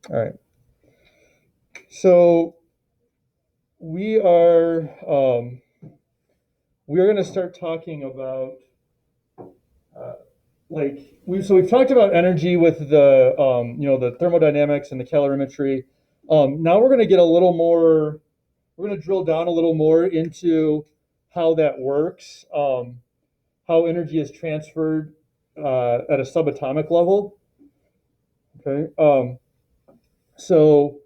All right. So we are um, we are going to start talking about uh, we've talked about energy with the the thermodynamics and the calorimetry. Now we're going to get a little more. We're going to drill down a little more into how that works, how energy is transferred at a subatomic level. Okay. So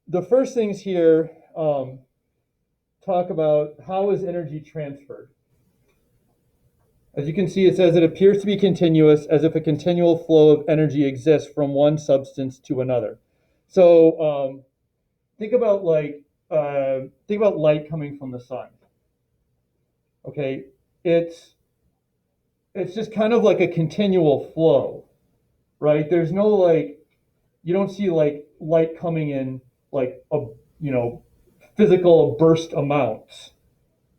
the first things here talk about how is energy transferred. As you can see, it says it appears to be continuous, as if a continual flow of energy exists from one substance to another. So think about think about light coming from the sun. Okay, it's it's just kind of like a continual flow, right? There's no you don't see like light coming in like a you know physical burst amounts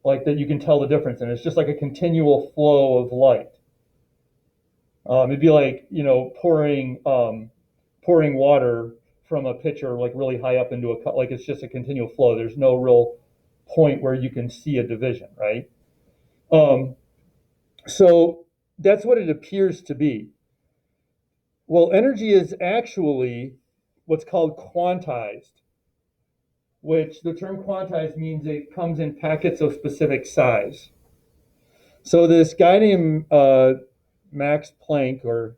like that you can tell the difference in. It's just like a continual flow of light. It'd be like pouring water from a pitcher like really high up into a cup. Like it's just a continual flow. There's no real point where you can see a division, right? Um, so that's what it appears to be. Well, energy is actually what's called quantized, which the term quantized means it comes in packets of specific size. So this guy named Max Planck, or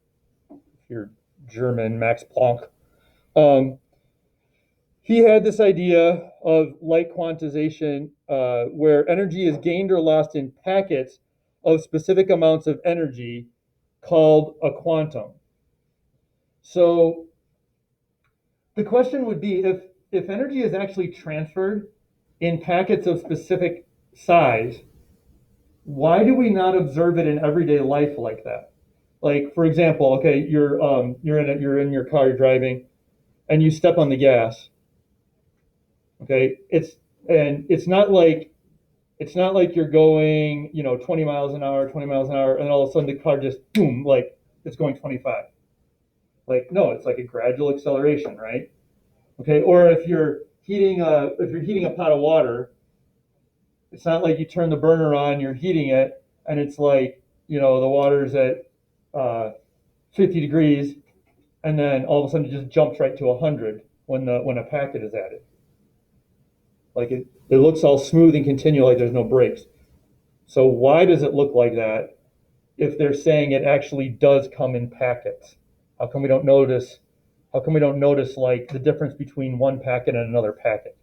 if you're German, Max Planck, um, he had this idea of light quantization, where energy is gained or lost in packets of specific amounts of energy called a quantum. So the question would be if energy is actually transferred in packets of specific size, why do we not observe it in everyday life like that? Like for example, okay, you're in your car, you're driving, and you step on the gas. Okay, it's not like you're going 20 miles an hour, 20 miles an hour, and all of a sudden the car just boom, like it's going 25. Like no, it's like a gradual acceleration, right? Okay, or if you're heating a pot of water, it's not like you turn the burner on, you're heating it, and it's like the water's at 50 degrees, and then all of a sudden it just jumps right to 100 when a packet is added. Like it looks all smooth and continual, like there's no breaks. So why does it look like that if they're saying it actually does come in packets? How come we don't notice? How come we don't notice like the difference between one packet and another packet?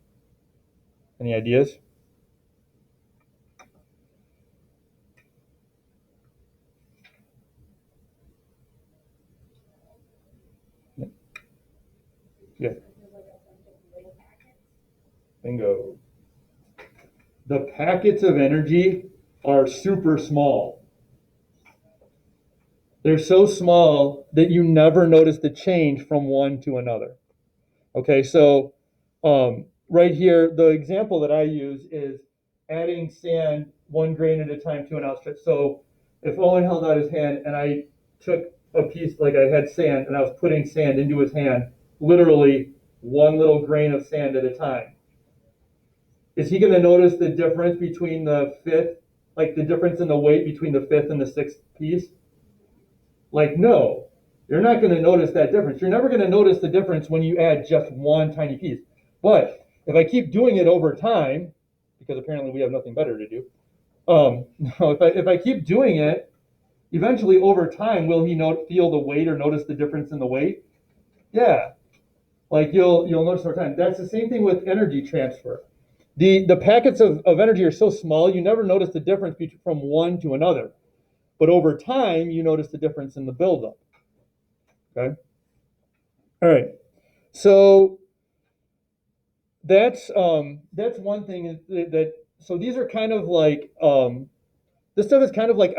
Any ideas? Yeah, bingo. The packets of energy are super small. They're so small that you never notice the change from one to another. Okay, so right here, the example that I use is adding sand 1 grain at a time to an outstretched. So if Owen held out his hand and I took a piece, like I had sand, and I was putting sand into his hand, literally one little grain of sand at a time, is he going to notice the difference between the fifth, like the difference in the weight between the fifth and the sixth piece? Like, no, you're not going to notice that difference. You're never going to notice the difference when you add just one tiny piece. But if I keep doing it over time, because apparently we have nothing better to do, no, if I keep doing it, eventually over time, will he feel the weight or notice the difference in the weight? Yeah, like you'll notice over time. That's the same thing with energy transfer. The packets of energy are so small, you never notice the difference from one to another. But over time, you notice the difference in the buildup. Okay. All right. So that's one thing so these are kind of like this stuff is kind of like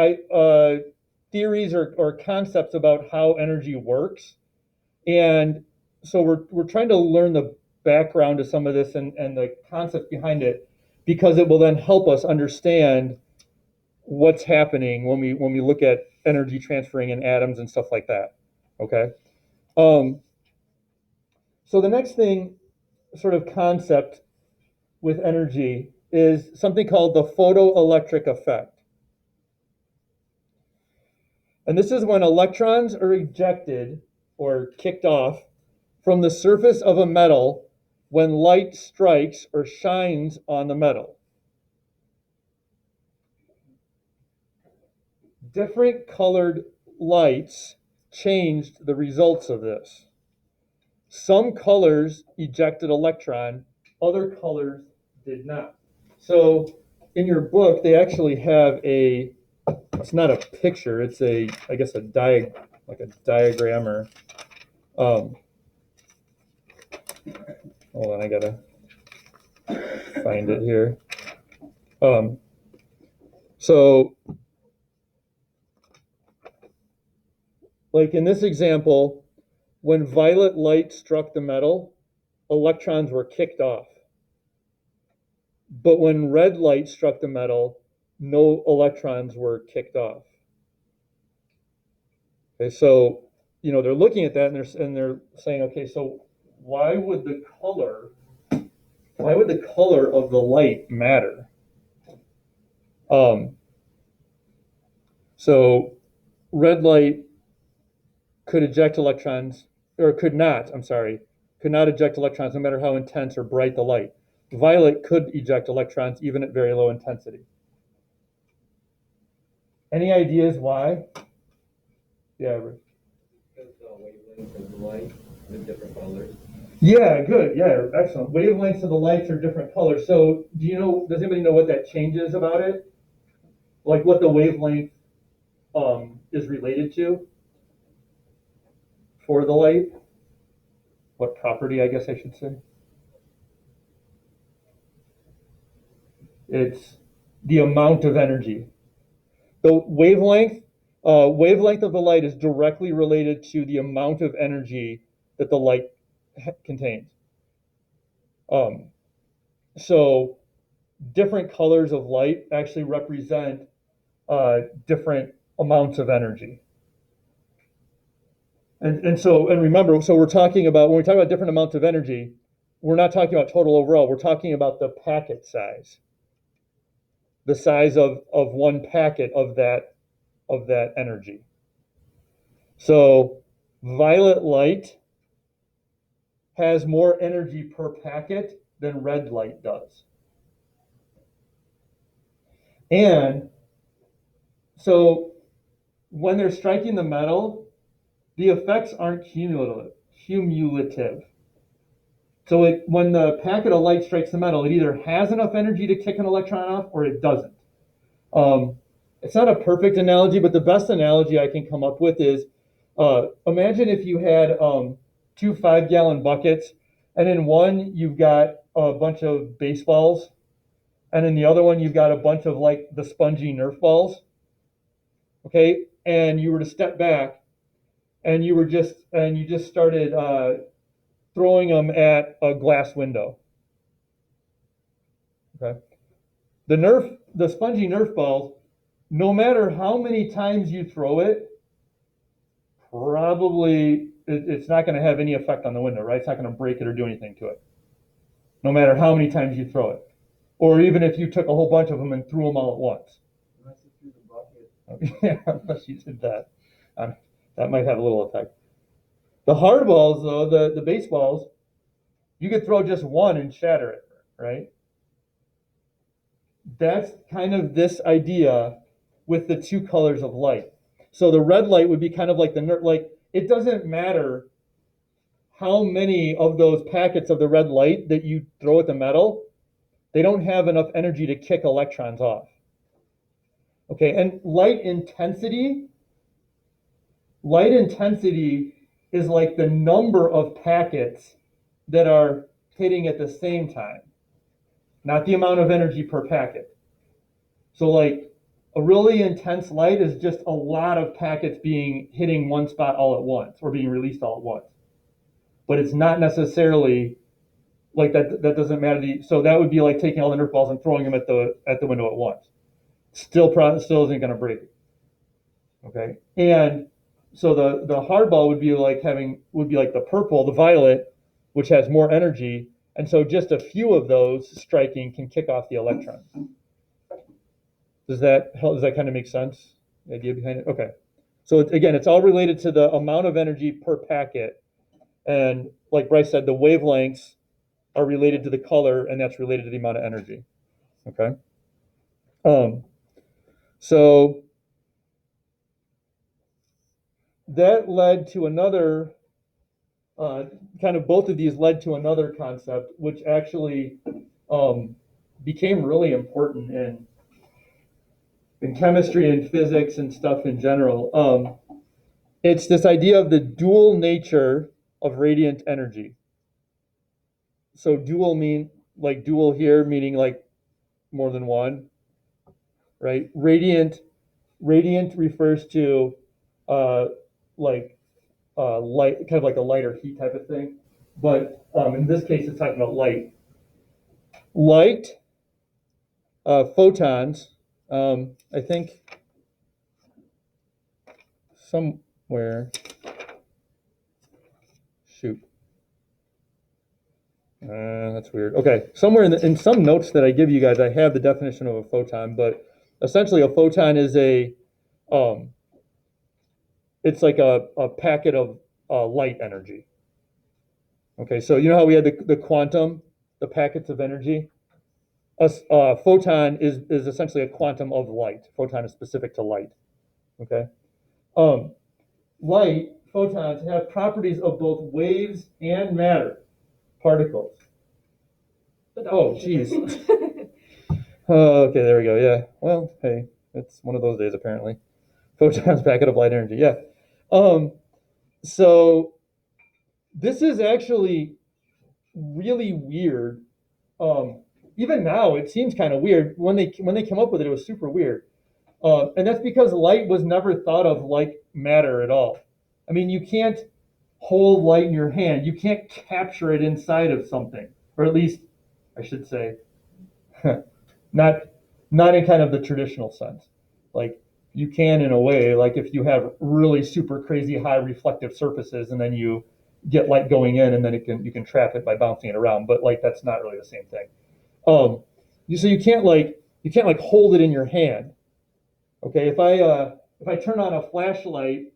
theories or concepts about how energy works. And so we're trying to learn the background to some of this and the concepts behind it, because it will then help us understand what's happening when we look at energy transferring in atoms and stuff like that. Okay. Um, So the next thing, sort of concept with energy, is something called the photoelectric effect. And this is when electrons are ejected or kicked off from the surface of a metal when light strikes or shines on the metal. Different colored lights changed the results of this. Some colors ejected electron, other colors did not. So in your book, they actually have it's not a picture, it's I guess like a diagram or, hold on, I gotta find it here. So like in this example, when violet light struck the metal, electrons were kicked off. But when red light struck the metal, no electrons were kicked off. Okay, so they're looking at that and they're saying, okay, so why would the color of the light matter? So red light could eject electrons, or could not eject electrons no matter how intense or bright the light. Violet could eject electrons even at very low intensity. Any ideas why? Yeah, Rich. Because the wavelengths of the light are different colors. Yeah, good. Yeah, excellent. Wavelengths of the lights are different colors. So does anybody know what that changes about it? Like what the wavelength is related to for the light? What property, I guess I should say? It's the amount of energy. The wavelength of the light is directly related to the amount of energy that the light contains. So different colors of light actually represent different amounts of energy. And remember, so we're talking about, when we talk about different amounts of energy, we're not talking about total overall, we're talking about the packet size. The size of one packet of that energy. So violet light has more energy per packet than red light does. And so when they're striking the metal, the effects aren't cumulative. So when the packet of light strikes the metal, it either has enough energy to kick an electron off or it doesn't. It's not a perfect analogy, but the best analogy I can come up with is, imagine if you had 2 5-gallon buckets, and in one you've got a bunch of baseballs, and in the other one you've got a bunch of like the spongy Nerf balls. Okay, and you were to step back, and you just started throwing them at a glass window. Okay, the spongy Nerf balls, no matter how many times you throw it, probably it's not going to have any effect on the window, right? It's not going to break it or do anything to it, no matter how many times you throw it. Or even if you took a whole bunch of them and threw them all at once. Unless you threw the bucket. Yeah, unless you did that. That might have a little effect. The hard balls, though, the baseballs, you could throw just one and shatter it, right? That's kind of this idea with the two colors of light. So the red light would be kind of like it doesn't matter how many of those packets of the red light that you throw at the metal, they don't have enough energy to kick electrons off. Okay, and light intensity is like the number of packets that are hitting at the same time, not the amount of energy per packet. So like a really intense light is just a lot of packets hitting one spot all at once or being released all at once. But it's not necessarily like that doesn't matter. So that would be like taking all the Nerf balls and throwing them at the window at once. Still isn't going to break it. Okay, and so the hard ball would be like the purple, the violet, which has more energy. And so just a few of those striking can kick off the electrons. Does that help? Does that kind of make sense? The idea behind it? Okay. So again, it's all related to the amount of energy per packet. And like Bryce said, the wavelengths are related to the color, and that's related to the amount of energy. Okay. So that led to another kind of both of these led to another concept, which actually became really important in chemistry and physics and stuff in general. It's this idea of the dual nature of radiant energy. So dual mean like dual here, meaning like more than one, right? Radiant refers to uh, like light, kind of like a lighter heat type of thing. But in this case, it's talking about light. Light, photons. I think somewhere. Shoot. That's weird. Okay, somewhere in some notes that I give you guys, I have the definition of a photon, but essentially a photon is um, it's like a packet of light energy. Okay, so you know how we had the quantum, the packets of energy? A photon is essentially a quantum of light. Photon is specific to light. Okay, um, light photons have properties of both waves and matter particles. Oh, geez. Oh, okay, there we go. Yeah. Well, hey, it's one of those days apparently. Photons, packet of light energy. Yeah. Um, so this is actually really weird. Um, Even now, it seems kind of weird. When they came up with it, it was super weird. And that's because light was never thought of like matter at all. I mean, you can't hold light in your hand. You can't capture it inside of something, or at least I should say, not not in kind of the traditional sense. Like you can in a way, like if you have really super crazy high reflective surfaces, and then you get light going in, and then you can trap it by bouncing it around. But like that's not really the same thing. So you can't like hold it in your hand. Okay, if I turn on a flashlight,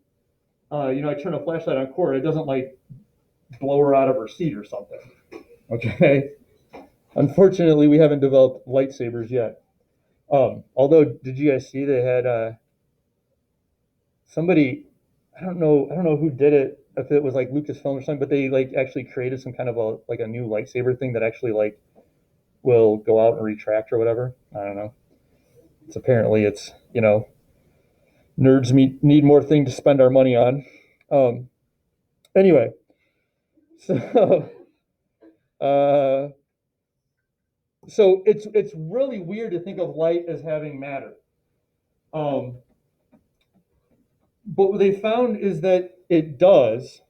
I turn a flashlight on Cora, it doesn't like blow her out of her seat or something. Okay, unfortunately, we haven't developed lightsabers yet. Although, did you guys see they had somebody? I don't know who did it. If it was like Lucasfilm or something, but they like actually created some kind of a new lightsaber thing that actually like will go out and retract or whatever. I don't know. It's nerds need more things to spend our money on. Um, anyway, so uh, so it's really weird to think of light as having matter. Um, but what they found is that it does,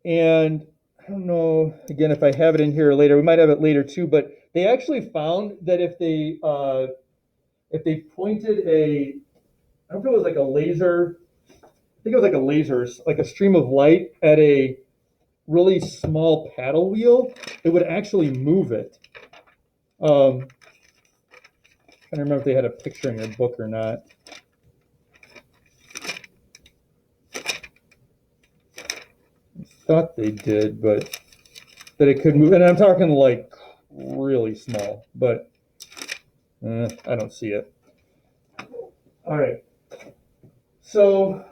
and I don't know again if I have it in here later. We might have it later too. But they actually found that if they pointed I don't know if it was like a laser. I think it was like a laser, like a stream of light at a really small paddle wheel, it would actually move it. I can't remember if they had a picture in your book or not. I thought they did, but that it could move. And I'm talking like really small, but I don't see it. All right. So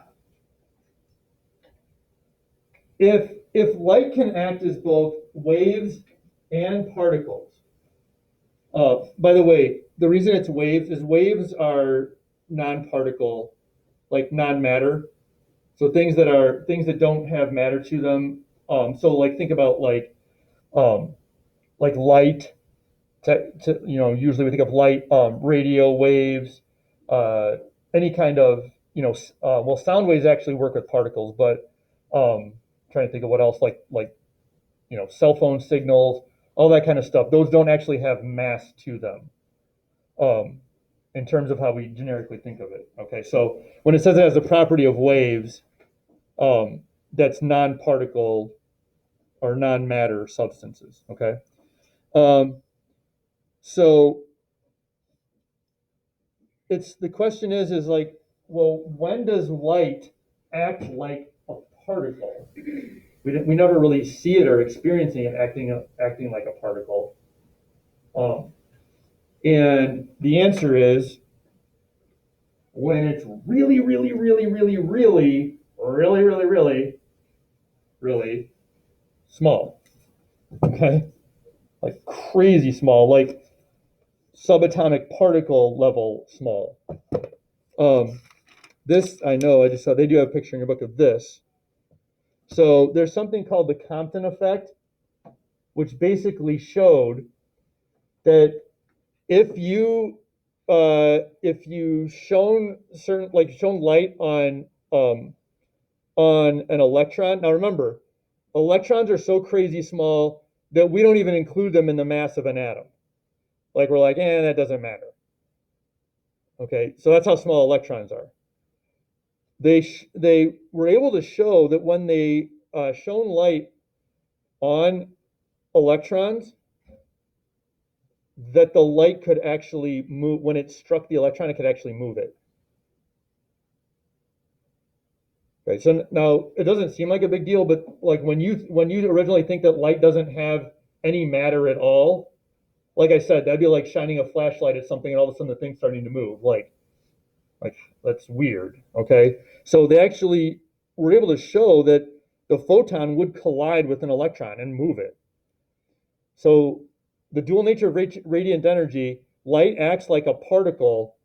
if light can act as both waves and particles, by the way, the reason it's waves is waves are non-particle, like non-matter. So things that don't have matter to them. So like think about like light. Usually we think of light, radio waves, uh, any kind of sound waves actually work with particles, but trying to think of what else like cell phone signals, all that kind of stuff. Those don't actually have mass to them. Um, in terms of how we generically think of it. Okay, so when it says it has the property of waves, that's non-particle. or non-matter substances. Okay, um, so it's the question is like, well, when does light act like a particle? We never really see it or experiencing it acting like a particle. Um, and the answer is when it's really, really, really, really, really, really, really, really, really small. Okay, like crazy small, like subatomic particle level small. Um, this I know. I just saw they do have a picture in your book of this. So there's something called the Compton effect, which basically showed that if you shown light on an electron. Now remember, electrons are so crazy small that we don't even include them in the mass of an atom. Like we're like, that doesn't matter. Okay, so that's how small electrons are. They were able to show that when they shone light on electrons, that the light could actually move when it struck the electron. It could actually move it. Okay, so now it doesn't seem like a big deal, but like when you originally think that light doesn't have any matter at all, like I said, that'd be like shining a flashlight at something and all of a sudden the thing's starting to move. Like that's weird. Okay, so they actually were able to show that the photon would collide with an electron and move it. So the dual nature of radiant energy, light acts like a particle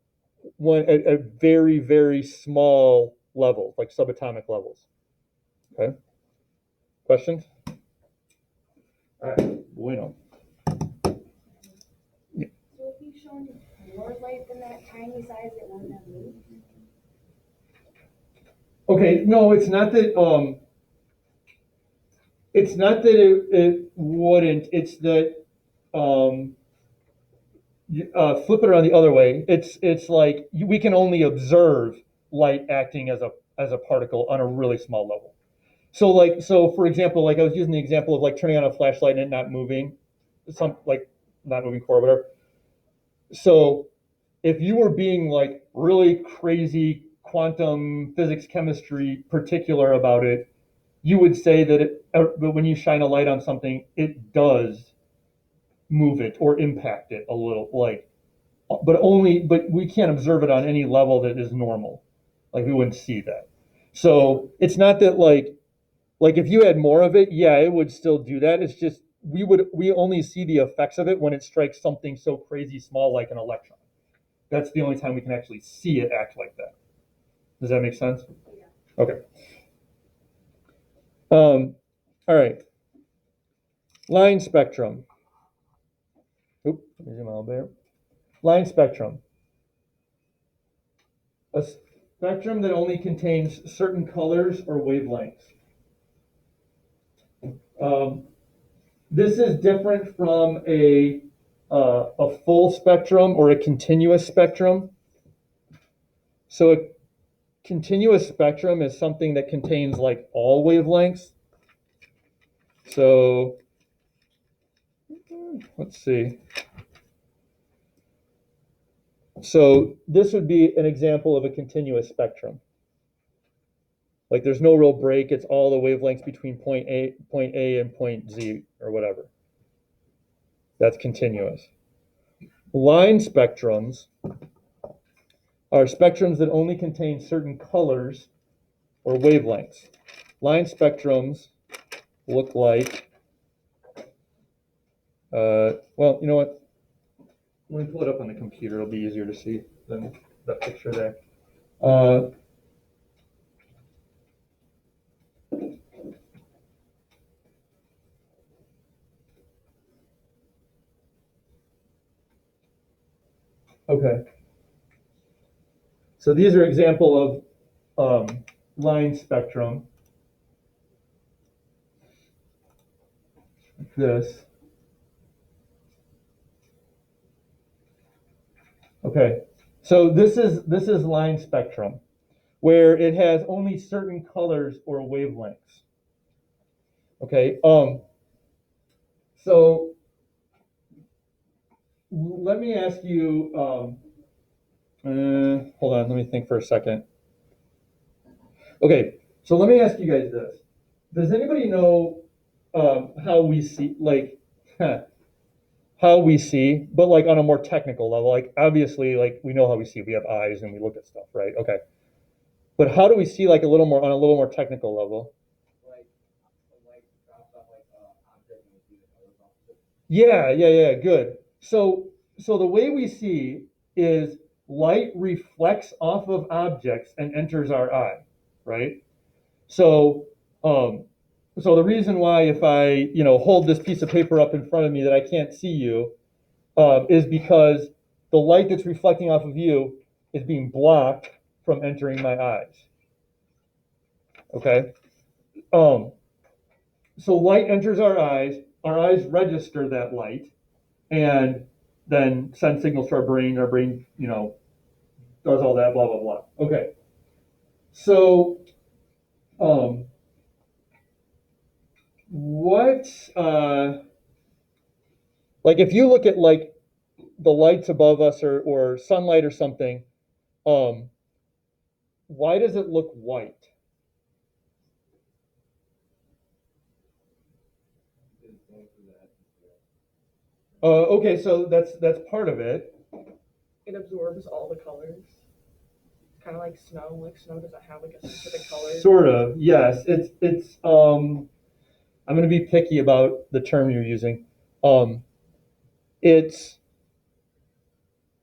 when at very, very small levels, like subatomic levels. Okay. Questions? All right. Bueno. So if you've shown more light than that tiny size, it won't have moved? Okay. No, it's not that. It's not that it wouldn't. It's that. Flip it around the other way. It's like we can only observe light acting as a particle on a really small level. So for example, like I was using the example of like turning on a flashlight and it not moving, some like not moving core or whatever. So if you were being like really crazy quantum physics chemistry particular about it, you would say that but when you shine a light on something, it does move it or impact it a little, like, but we can't observe it on any level that is normal. Like we wouldn't see that. So it's not that like if you had more of it, yeah, it would still do that. It's just we only see the effects of it when it strikes something so crazy small like an electron. That's the only time we can actually see it act like that. Does that make sense? Yeah. Okay. All right. Line spectrum. Oop, let me zoom out there. Line spectrum. A spectrum that only contains certain colors or wavelengths. Um, this is different from a full spectrum or a continuous spectrum. So a continuous spectrum is something that contains like all wavelengths. So let's see. So this would be an example of a continuous spectrum. Like there's no real break. It's all the wavelengths between point A and point Z or whatever. That's continuous. Line spectrums are spectrums that only contain certain colors or wavelengths. Line spectrums look like, well, you know what? Let me pull it up on the computer. It'll be easier to see than that picture there. Okay. So these are example of line spectrum. This. Okay. So this is line spectrum, where it has only certain colors or wavelengths. Okay. So let me ask you, hold on, let me think for a second. Okay, so let me ask you guys this. Does anybody know how we see, like, how we see, but like on a more technical level? Like, obviously, like we know how we see. We have eyes and we look at stuff, right? Okay. But how do we see like a little more on a little more technical level? Like, the light drops off like object and you see the colors off of it. Yeah, good. So the way we see is light reflects off of objects and enters our eye, right? So, um, so the reason why if I, hold this piece of paper up in front of me that I can't see you, is because the light that's reflecting off of you is being blocked from entering my eyes. Okay. Um, so light enters our eyes register that light, and then send signals to our brain. Our brain, does all that, blah blah blah. Okay. So, um, what, like, if you look at like the lights above us or sunlight or something, um, why does it look white? It's going through the atmosphere. Okay, so that's part of it. It absorbs all the colors. Kind of like snow. Like snow doesn't have like a specific color. Sort of, yes. It's I'm going to be picky about the term you're using. It's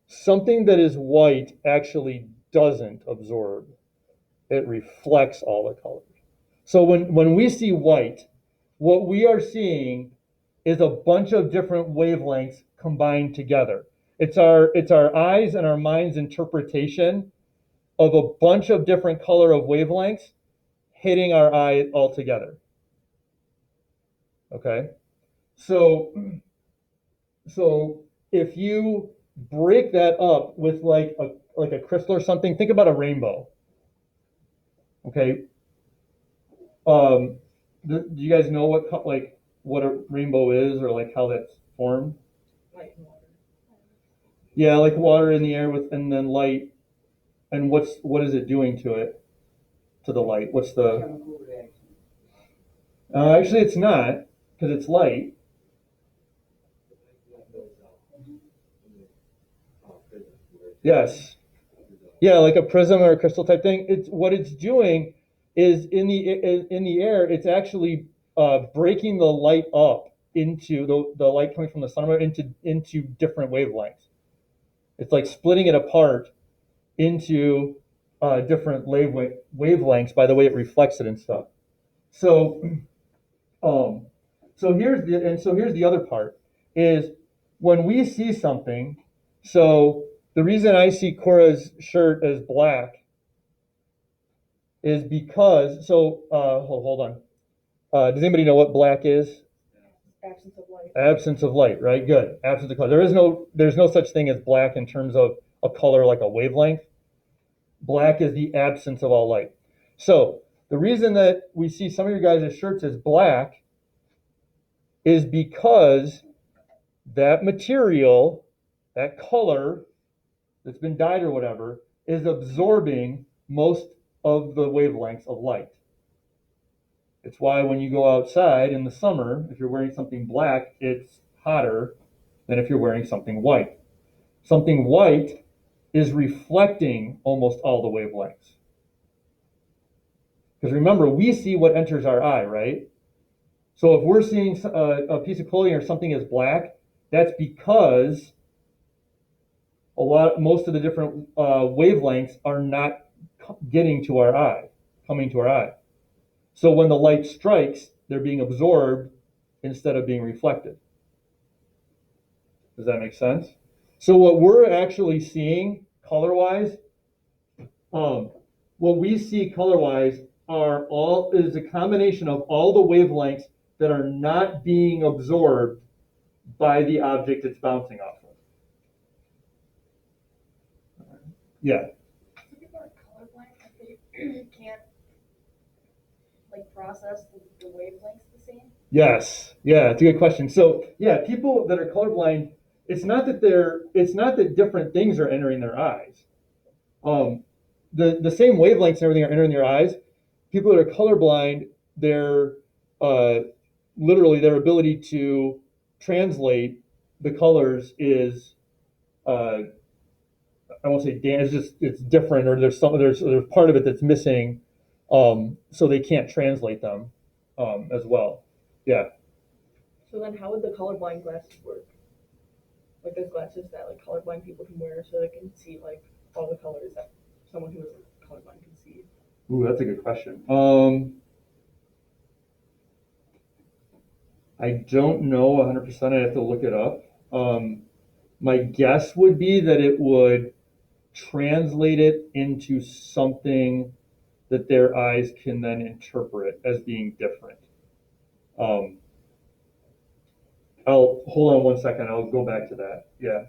something that is white actually doesn't absorb. It reflects all the colors. So when we see white, what we are seeing is a bunch of different wavelengths combined together. It's our eyes and our mind's interpretation of a bunch of different color of wavelengths hitting our eye all together. Okay? So so if you break that up with like a crystal or something, think about a rainbow. Okay? Do you guys know what a rainbow is, or like how that's formed? Light and water. Yeah, like water in the air with and then light. And what is it doing to it? To the light? What's the Chemical reaction. actually it's not, because it's light. Yes. Yeah, like a prism or a crystal type thing. It's what it's doing is in the air. It's actually breaking the light up into the light coming from the sun into different wavelengths. It's like splitting it apart into different wavelengths by the way it reflects it and stuff. So, um, so here's the other part is when we see something. So the reason I see Cora's shirt as black is because hold on. Does anybody know what black is? Absence of light. Absence of light, right? Good. Absence of color. There's no such thing as black in terms of a color like a wavelength. Black is the absence of all light. So the reason that we see some of your guys' shirts as black is because that material, that color that's been dyed or whatever, is absorbing most of the wavelengths of light. It's why when you go outside in the summer, if you're wearing something black, it's hotter than if you're wearing something white. Something white is reflecting almost all the wavelengths. Because remember, we see what enters our eye, right? So if we're seeing a piece of clothing or something as black, that's because most of the different wavelengths are not getting to our eye, coming to our eye. So when the light strikes, they're being absorbed instead of being reflected. Does that make sense? So what we're actually seeing color-wise, what we see color-wise is a combination of all the wavelengths that are not being absorbed by the object it's bouncing off of. Yeah. Some people are colorblind, like they can't like process the wavelengths the same? Yes, yeah, it's a good question. So yeah, people that are colorblind, it's not that different things are entering their eyes. The same wavelengths and everything are entering their eyes. People that are colorblind, their uh, literally their ability to translate the colors is I won't say it's just it's different, or there's part of it that's missing, so they can't translate them as well. Yeah. So then how would the colorblind glasses work? Like those glasses that like colorblind people can wear so they can see like all the colors that someone who isn't colorblind can see. Ooh, that's a good question. I don't know 100%. I have to look it up. My guess would be that it would translate it into something that their eyes can then interpret as being different. Um, I'll hold on 1 second. I'll go back to that. Yeah.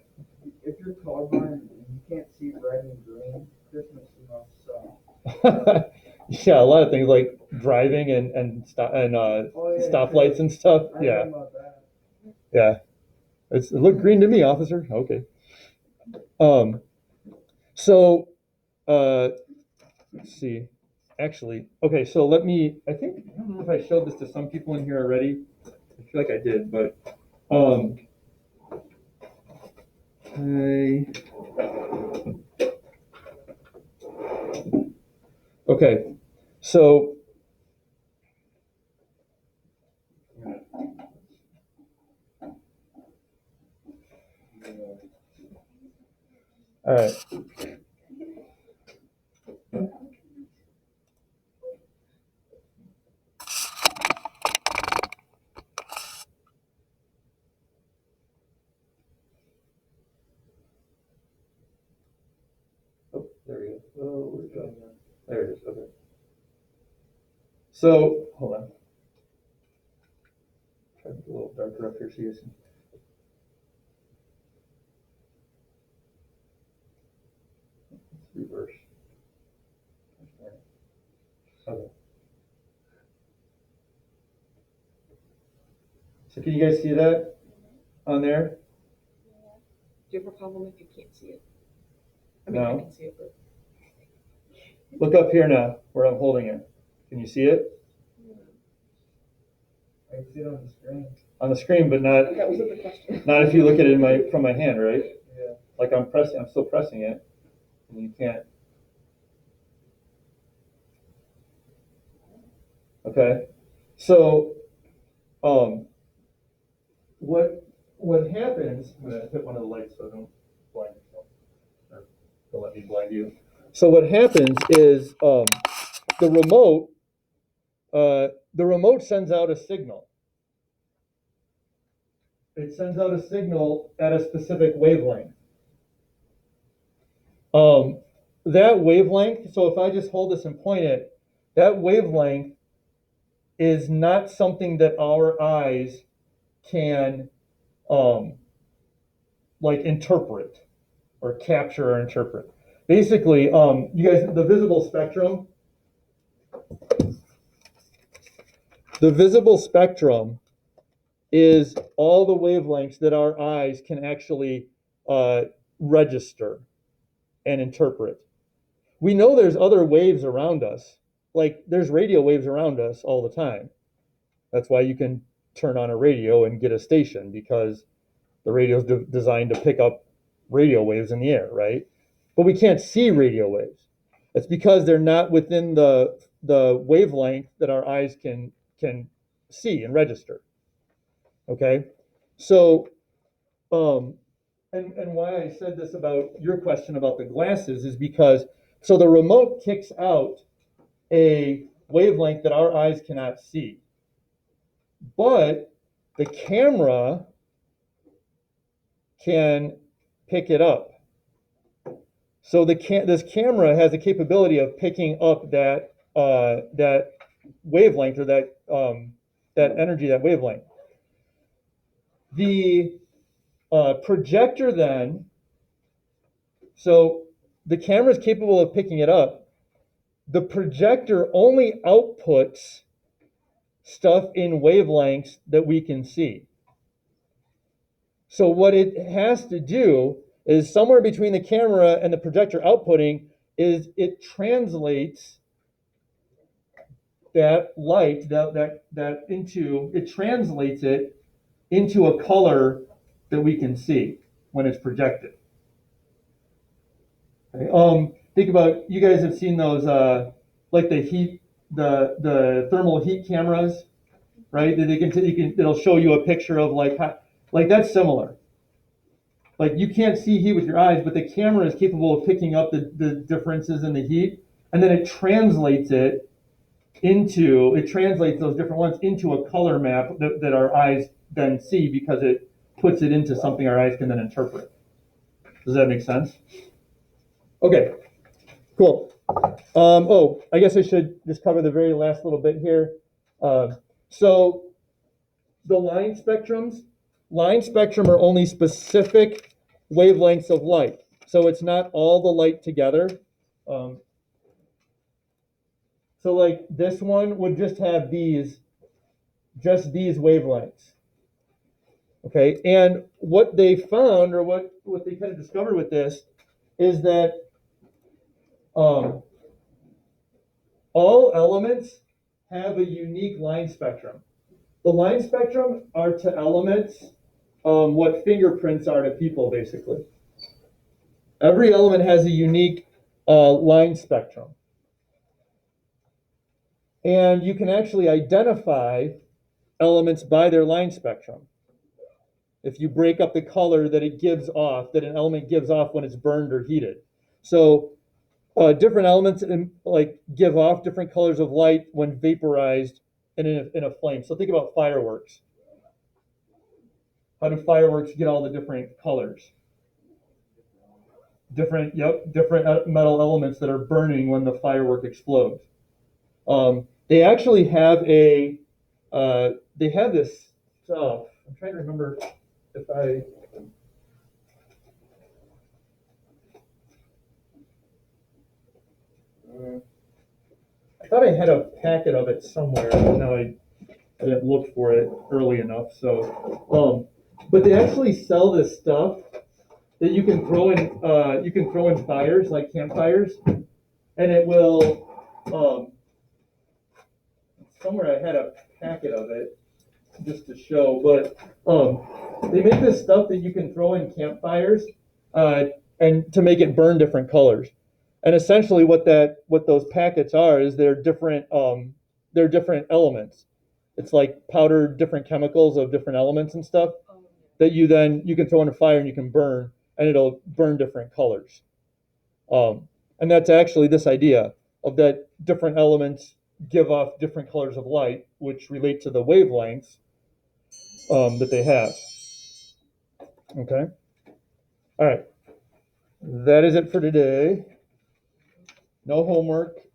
If you're colorblind and you can't see red and green, Christmas must suck. Yeah, a lot of things like driving and stop and stoplights and stuff. I Yeah, know about that. yeah. It looked green to me, officer. Okay. Um. So, let's see. Actually, okay. So let me. I don't know if I showed this to some people in here already. I feel like I did, but um. Okay. So. All right. Oh, there we go. Oh, where'd it go? There it is. Okay. So, hold on. Try to make it a little darker up here so you guys can. Reverse. Okay. So can you guys see that on there? Do you have a problem if you can't see it? I mean, No. I can see it, but Look up here now where I'm holding it. Can you see it? I can see it on the screen. On the screen, but not that wasn't the question. not if you look at it from my hand, right? Yeah. Like I'm still pressing it, and you can't. Okay. So, what happens? I'm gonna hit one of the lights so I don't blind yourself, or don't let me blind you. So what happens is the remote sends out a signal. It sends out a signal at a specific wavelength. That wavelength, so if I just hold this and point it, that wavelength is not something that our eyes can like interpret or capture or interpret. Basically, you guys, the visible spectrum is all the wavelengths that our eyes can actually register and interpret. We know there's other waves around us, like there's radio waves around us all the time. That's why you can turn on a radio and get a station, because the radio is designed to pick up radio waves in the air, right? But we can't see radio waves. It's because they're not within the wavelength that our eyes can see and register. Okay, so and why I said this about your question about the glasses is because so the remote kicks out a wavelength that our eyes cannot see, but the camera can pick it up. So this camera has the capability of picking up that wavelength, or that energy, that wavelength. The projector then, so the camera is capable of picking it up. The projector only outputs stuff in wavelengths that we can see. So what it has to do is somewhere between the camera and the projector outputting is it translates that light it translates it into a color that we can see when it's projected. Okay. Think about, you guys have seen those like the thermal heat cameras, right? That it'll show you a picture of like that's similar. Like you can't see heat with your eyes, but the camera is capable of picking up the differences in the heat, and then it translates those different ones into a color map that our eyes then see, because it puts it into something our eyes can then interpret. Does that make sense? Okay, cool. I guess I should just cover the very last little bit here. So the line spectrum are only specific wavelengths of light. So it's not all the light together. So like this one would just have these wavelengths. Okay, and what they found, or what they kind of discovered with this, is that all elements have a unique line spectrum. The line spectrum are to elements what fingerprints are to people, basically. Every element has a unique line spectrum. And you can actually identify elements by their line spectrum. If you break up the color that that an element gives off when it's burned or heated. So different elements give off different colors of light when vaporized and in a flame. So think about fireworks. How do fireworks get all the different colors? Different metal elements that are burning when the firework explodes. They actually have they have this stuff. I'm trying to remember if I thought I had a packet of it somewhere. No, I didn't look for it early enough. So, but they actually sell this stuff that you can throw in fires, like campfires, and it will. Somewhere I had a packet of it just to show, but they make this stuff that you can throw in campfires and to make it burn different colors. And essentially, what those packets are is they're different elements. It's like powdered different chemicals of different elements and stuff that you can throw in a fire and you can burn, and it'll burn different colors. And that's actually this idea of that different elements give off different colors of light, which relate to the wavelengths that they have. Okay. All right. That is it for today. No homework.